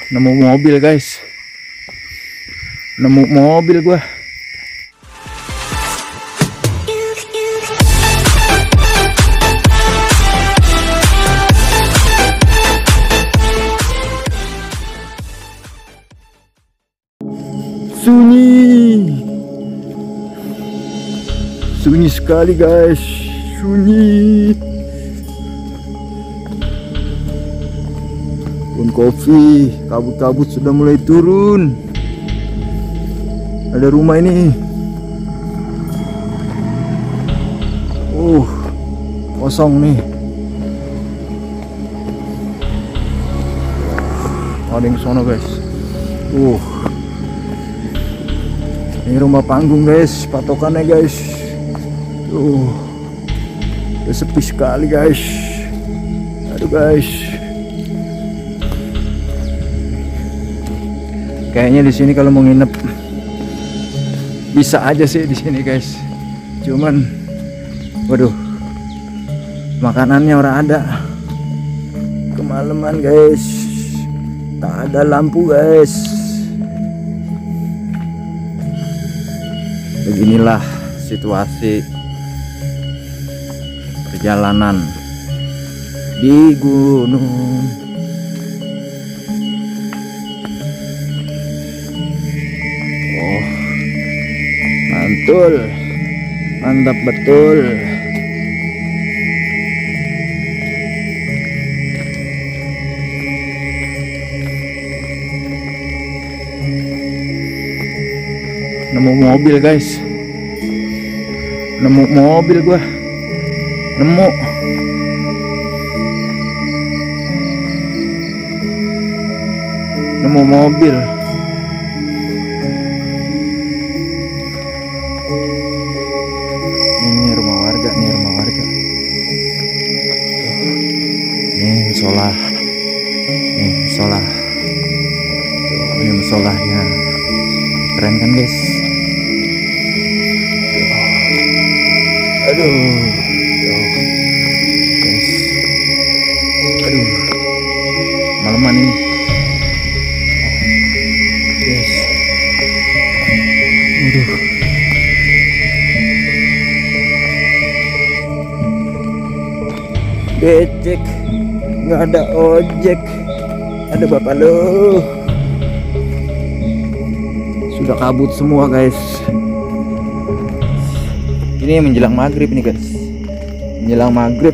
Nemu mobil guys, nemu mobil gua. Sunyi sekali guys, sunyi. Pun kopi, kabut-kabut sudah mulai turun. Ada rumah ini. Kosong nih. Ada yang sono guys. Ini rumah panggung guys, patokannya guys. Sepi sekali guys. Aduh guys. Kayaknya di sini kalau mau nginep bisa aja sih di sini guys. Cuman, waduh, makanannya orang ada. Kemalaman guys, tak ada lampu guys. Beginilah situasi perjalanan di gunung. Mantul, mantap betul. Nemu mobil guys, nemu mobil gua, nemu mobil. Ini rumah warga, nih rumah warga. Ini musola, nih musola. Ini musolanya, keren kan guys? Aduh, guys. Aduh, malaman ini. Guys. Aduh. Becek, nggak ada ojek. Ada bapak lo. Sudah kabut semua guys. Ini menjelang maghrib nih guys, menjelang maghrib.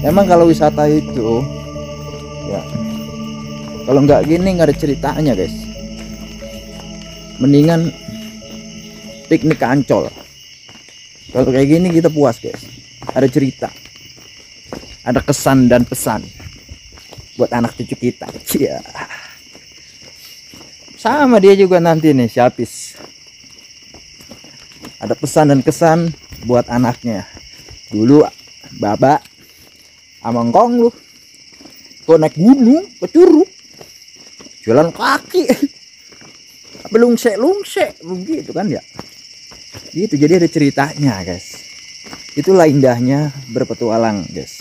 Emang kalau wisata itu ya, kalau nggak gini nggak ada ceritanya guys. Mendingan piknik ke Ancol. Kalau kayak gini kita puas guys, ada cerita, ada kesan dan pesan buat anak cucu kita. Cia. Sama dia juga nanti nih si Apis. Ada pesan dan kesan buat anaknya. Dulu Baba amangkong lu kok naik gunung ke Curug jalan kaki apa lungsek begitu kan ya gitu. Jadi ada ceritanya guys. Itulah indahnya berpetualang guys.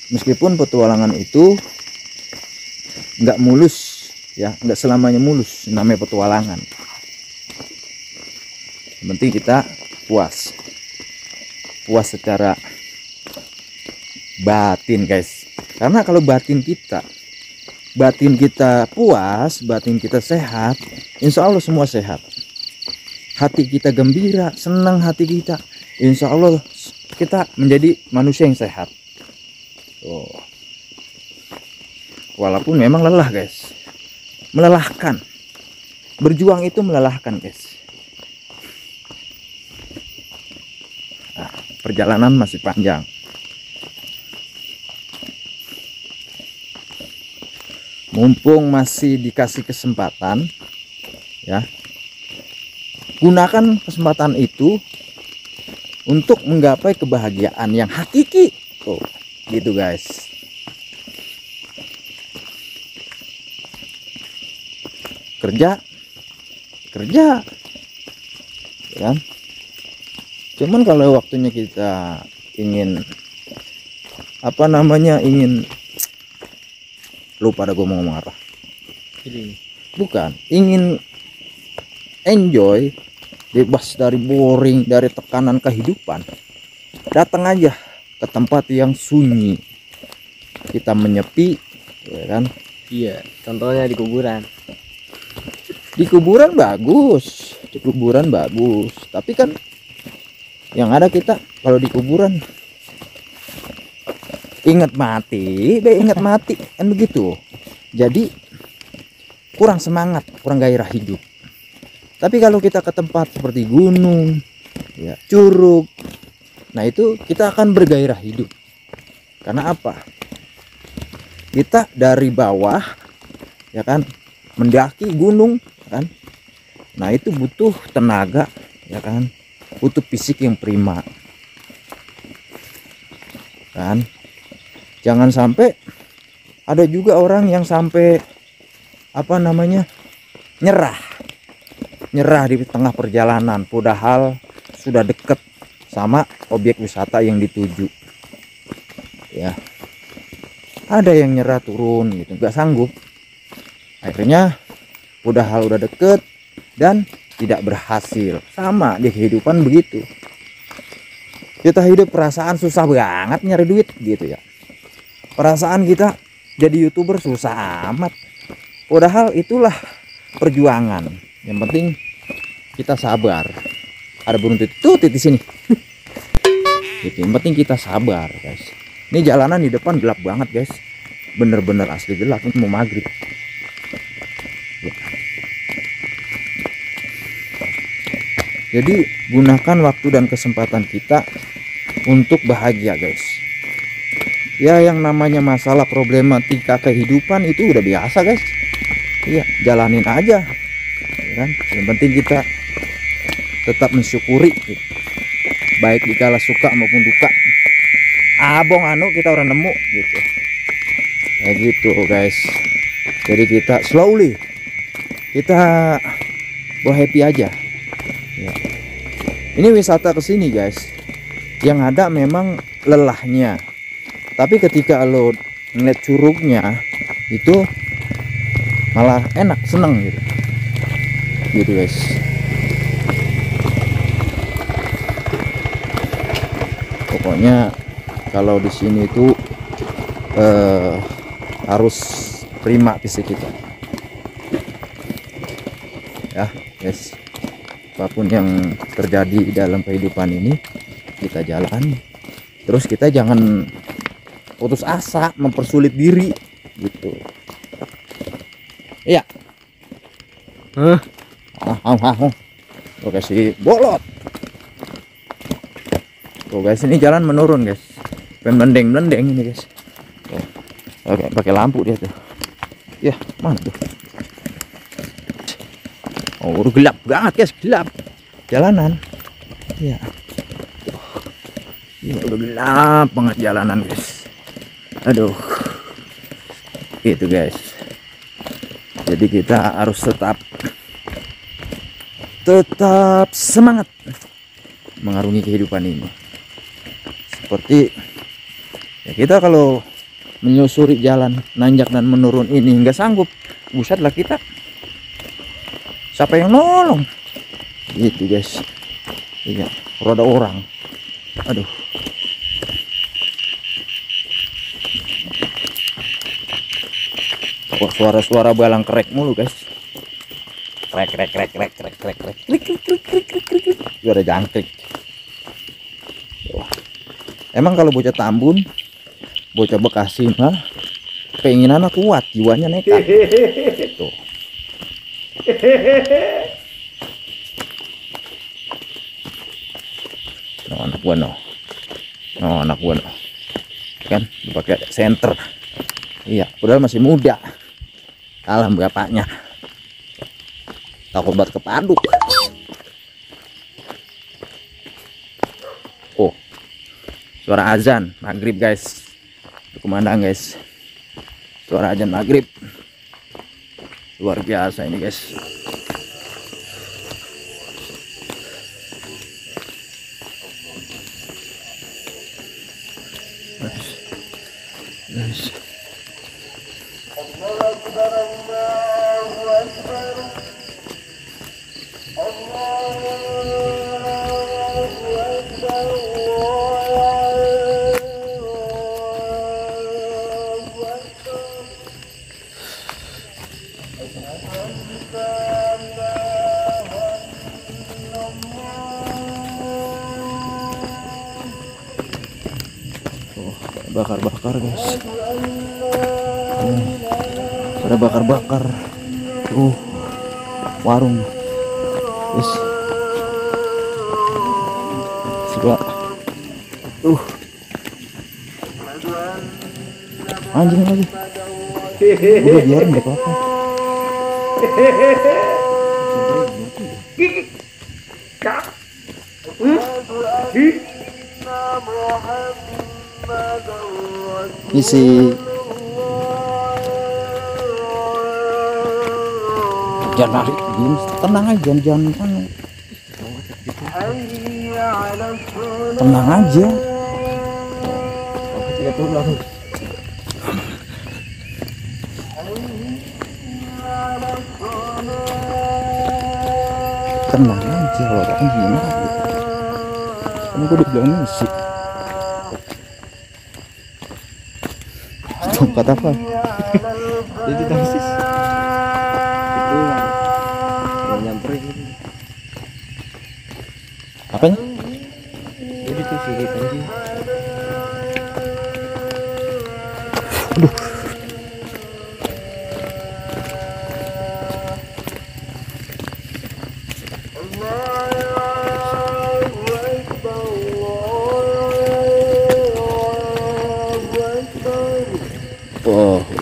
Meskipun petualangan itu nggak mulus ya, nggak selamanya mulus namanya petualangan. Yang penting kita puas secara batin guys. Karena kalau batin kita puas, batin kita sehat, insya Allah semua sehat. Hati kita gembira, senang hati kita, insya Allah kita menjadi manusia yang sehat. Walaupun memang lelah guys, melelahkan. Berjuang itu melelahkan guys. Perjalanan masih panjang. Mumpung masih dikasih kesempatan ya, gunakan kesempatan itu untuk menggapai kebahagiaan yang hakiki. Gitu guys. Kerja ya. Cuman kalau waktunya kita ingin ingin Lupa ada gue mau ngomong apa. Ini. Bukan, ingin enjoy, bebas dari boring, dari tekanan kehidupan, datang aja ke tempat yang sunyi. Kita menyepi, ya kan? Iya, contohnya di kuburan. Di kuburan bagus, di kuburan bagus. Tapi kan yang ada kita kalau di kuburan ingat mati, ingat mati kan begitu. Jadi kurang semangat, kurang gairah hidup. Tapi kalau kita ke tempat seperti gunung, ya, curug, nah itu kita akan bergairah hidup. Karena apa? Kita dari bawah, ya kan, mendaki gunung, kan? Nah itu butuh tenaga, ya kan, butuh fisik yang prima, kan? Jangan sampai ada juga orang yang sampai apa namanya nyerah di tengah perjalanan, padahal sudah deket sama objek wisata yang dituju. Ya, ada yang nyerah turun gitu, nggak sanggup. Akhirnya padahal udah deket dan tidak berhasil. Sama di kehidupan begitu. Kita hidup perasaan susah banget nyari duit gitu ya. Perasaan kita jadi YouTuber susah amat. Padahal itulah perjuangan. Yang penting kita sabar. Ada burung tutit di sini. Gitu. Yang penting kita sabar, guys. Ini jalanan di depan gelap banget, guys. Bener-bener asli gelap. Ini mau maghrib. Ya. Jadi gunakan waktu dan kesempatan kita untuk bahagia, guys. Ya, yang namanya masalah problematika kehidupan itu udah biasa, guys. Iya, jalanin aja, ya kan? Yang penting kita tetap mensyukuri, gitu. Baik dikala suka maupun duka. Abong anu kita orang nemu, gitu. Kayak gitu, guys. Jadi kita slowly, kita bawa happy aja. Ya. Ini wisata kesini, guys. Yang ada memang lelahnya. Tapi ketika lo ngeliat curugnya itu malah enak, seneng gitu. Gitu, guys. Pokoknya kalau di sini itu harus prima fisik kita. Ya, guys. Apapun yang terjadi dalam kehidupan ini kita jalani. Terus kita jangan putus asa, mempersulit diri gitu. Iya. Oke sih bolot. Tuh guys, ini jalan menurun, guys. Mendeng ini, guys. Oke, pakai lampu dia tuh. Ya, mana tuh? Oh, udah gelap banget, guys, gelap. Jalanan. Iya. Ini udah gelap banget jalanan, guys. Aduh. Gitu, guys. Jadi kita harus tetap semangat mengarungi kehidupan ini. Seperti ya, kita kalau menyusuri jalan nanjak dan menurun ini nggak sanggup, buset lah kita. Siapa yang nolong? Gitu, guys. Iya, roda orang. Aduh. Wah, suara-suara balang kerek mulu, guys. Krek. Suara jangkrik. Wah. Emang kalau bocah Tambun, bocah Bekasi mah keinginannya kuat, jiwanya nekat. Tuh. No, anak gua no. Kan dipakai senter. Iya, padahal masih muda. Kalah bapaknya. Takut banget kepaduk. Oh, suara azan maghrib, guys. Kumandang, guys. Suara azan maghrib. Luar biasa ini, guys. Bakar-bakar guys. Ada bakar-bakar. Warung guys. Coba. Anjing lagi. Udah biarin gak apa-apa. Isi jangan lari, tenang aja, jangan tenang aja. Tenang aja loh, kan gimana? Kamu udah bilang sih. Tongkat apa? Jadi tangsis. Itu yang nyamperin. Apanya? Jadi tuh sirik anjing. Aduh. Oh.